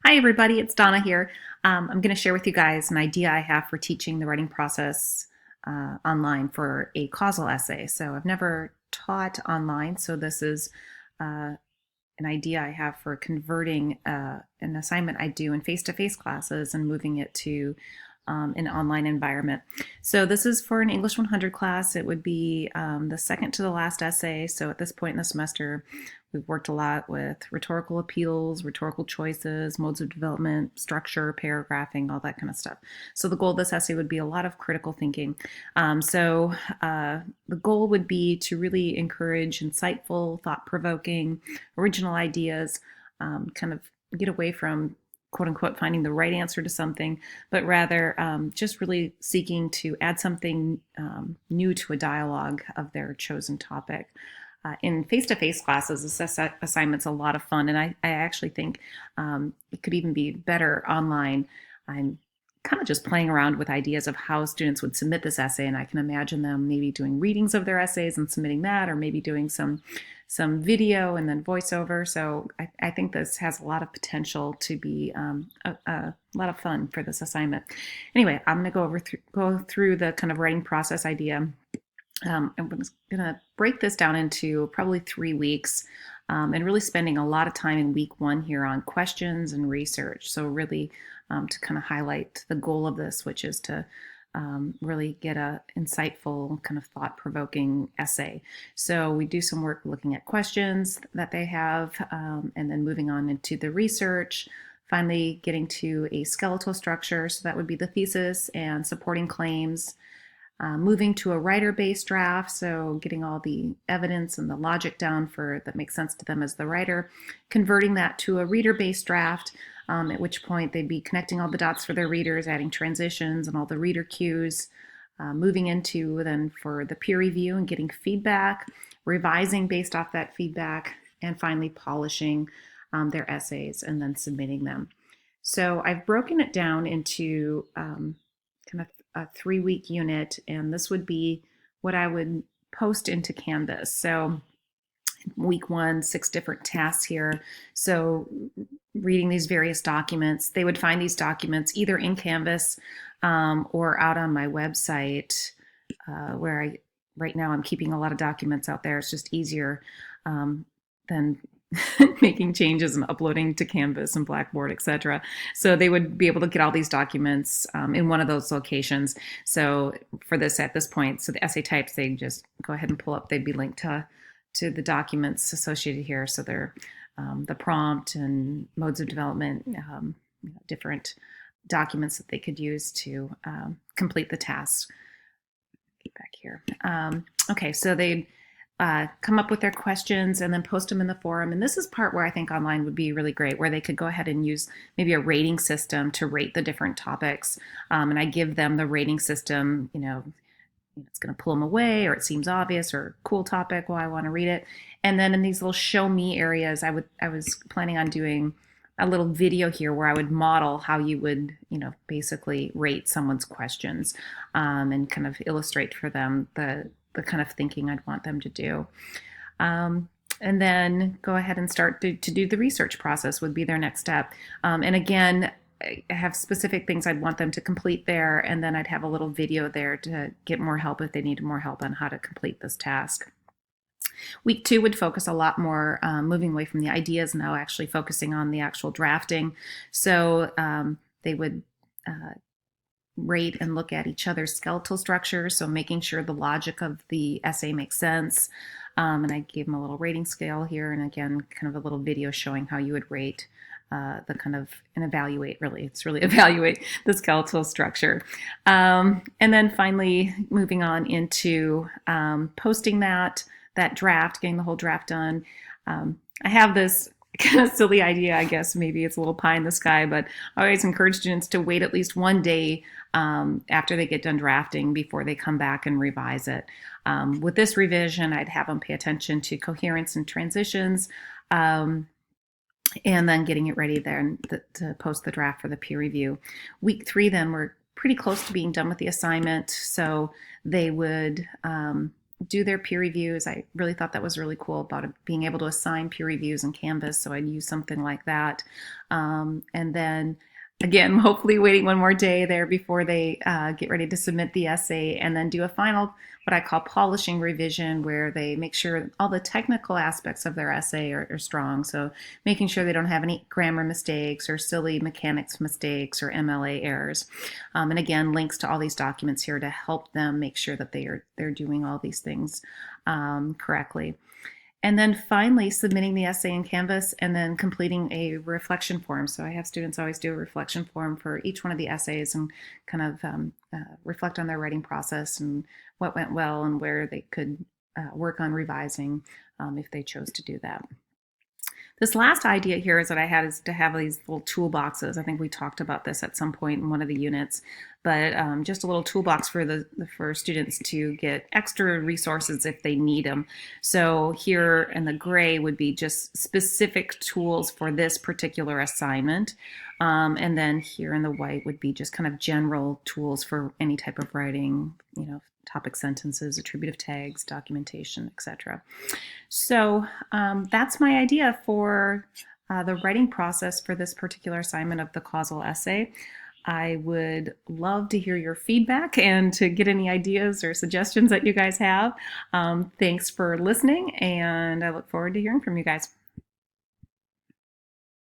Hi everybody, it's Donna here. I'm going to share with you guys an idea I have for teaching the writing process online for a causal essay. So I've never taught online, so this is an idea I have for converting an assignment I do in face-to-face classes and moving it to an online environment. So this is for an English 100 class. It would be the second to the last essay. So at this point in the semester, we've worked a lot with rhetorical appeals, rhetorical choices, modes of development, structure, paragraphing, all that kind of stuff. So the goal of this essay would be a lot of critical thinking. The goal would be to really encourage insightful, thought-provoking, original ideas, kind of get away from quote unquote finding the right answer to something, but rather just really seeking to add something new to a dialogue of their chosen topic. In face-to-face classes, this assignment's a lot of fun, and I actually think it could even be better online. I'm kind of just playing around with ideas of how students would submit this essay, and I can imagine them maybe doing readings of their essays and submitting that, or maybe doing some video and then voiceover. So I think this has a lot of potential to be a lot of fun for this assignment. Anyway, I'm going to go through the kind of writing process idea. I'm going to break this down into probably 3 weeks and really spending a lot of time in week 1 here on questions and research. So really to kind of highlight the goal of this, which is to really get a insightful, kind of thought-provoking essay. So we do some work looking at questions that they have and then moving on into the research, finally getting to a skeletal structure. So that would be the thesis and supporting claims. Moving to a writer-based draft, so getting all the evidence and the logic down that makes sense to them as the writer, converting that to a reader-based draft, at which point they'd be connecting all the dots for their readers, adding transitions and all the reader cues, moving into then for the peer review and getting feedback, revising based off that feedback, and finally polishing their essays and then submitting them. So I've broken it down into kind of a 3-week unit, and this would be what I would post into Canvas. So week 1, 6 different tasks here. So reading these various documents, they would find these documents either in Canvas or out on my website where right now I'm keeping a lot of documents out there. It's just easier than making changes and uploading to Canvas and Blackboard, etc. So they would be able to get all these documents in one of those locations. So for this, at this point, so the essay types, they just go ahead and pull up, they'd be linked to the documents associated here. So they're the prompt and modes of development, different documents that they could use to complete the task. Get back here. Okay, so they'd come up with their questions and then post them in the forum. And this is part where I think online would be really great, where they could go ahead and use maybe a rating system to rate the different topics. And I give them the rating system, it's going to pull them away, or it seems obvious, or cool topic, well, I want to read it. And then in these little show me areas, I was planning on doing a little video here where I would model how you would, basically rate someone's questions and kind of illustrate for them the kind of thinking I'd want them to do. And then go ahead and start to do the research process would be their next step. And again, I have specific things I'd want them to complete there, and then I'd have a little video there to get more help if they needed more help on how to complete this task. Week 2 would focus a lot more, moving away from the ideas, now actually focusing on the actual drafting. So they would rate and look at each other's skeletal structure, so making sure the logic of the essay makes sense. And I gave them a little rating scale here, and again, kind of a little video showing how you would rate and evaluate, it's really evaluate the skeletal structure. And then finally, moving on into posting that draft, getting the whole draft done. I have this kind of silly idea, I guess maybe it's a little pie in the sky, but I always encourage students to wait at least 1 day after they get done drafting before they come back and revise it. With this revision, I'd have them pay attention to coherence and transitions, and then getting it ready there to post the draft for the peer review. Week 3, then, we're pretty close to being done with the assignment, so they would do their peer reviews. I really thought that was really cool about being able to assign peer reviews in Canvas. So I'd use something like that. And then again, hopefully waiting one more day there before they get ready to submit the essay, and then do a final, what I call polishing revision, where they make sure all the technical aspects of their essay are strong. So making sure they don't have any grammar mistakes or silly mechanics mistakes or MLA errors. And again, links to all these documents here to help them make sure that they're doing all these things correctly. And then finally, submitting the essay in Canvas and then completing a reflection form. So I have students always do a reflection form for each one of the essays and kind of reflect on their writing process and what went well and where they could work on revising if they chose to do that. This last idea here is that I had is to have these little toolboxes. I think we talked about this at some point in one of the units, but just a little toolbox for students to get extra resources if they need them. So here in the gray would be just specific tools for this particular assignment. And then here in the white would be just kind of general tools for any type of writing, topic sentences, attributive tags, documentation, etc. So that's my idea for the writing process for this particular assignment of the causal essay. I would love to hear your feedback and to get any ideas or suggestions that you guys have. Thanks for listening, and I look forward to hearing from you guys.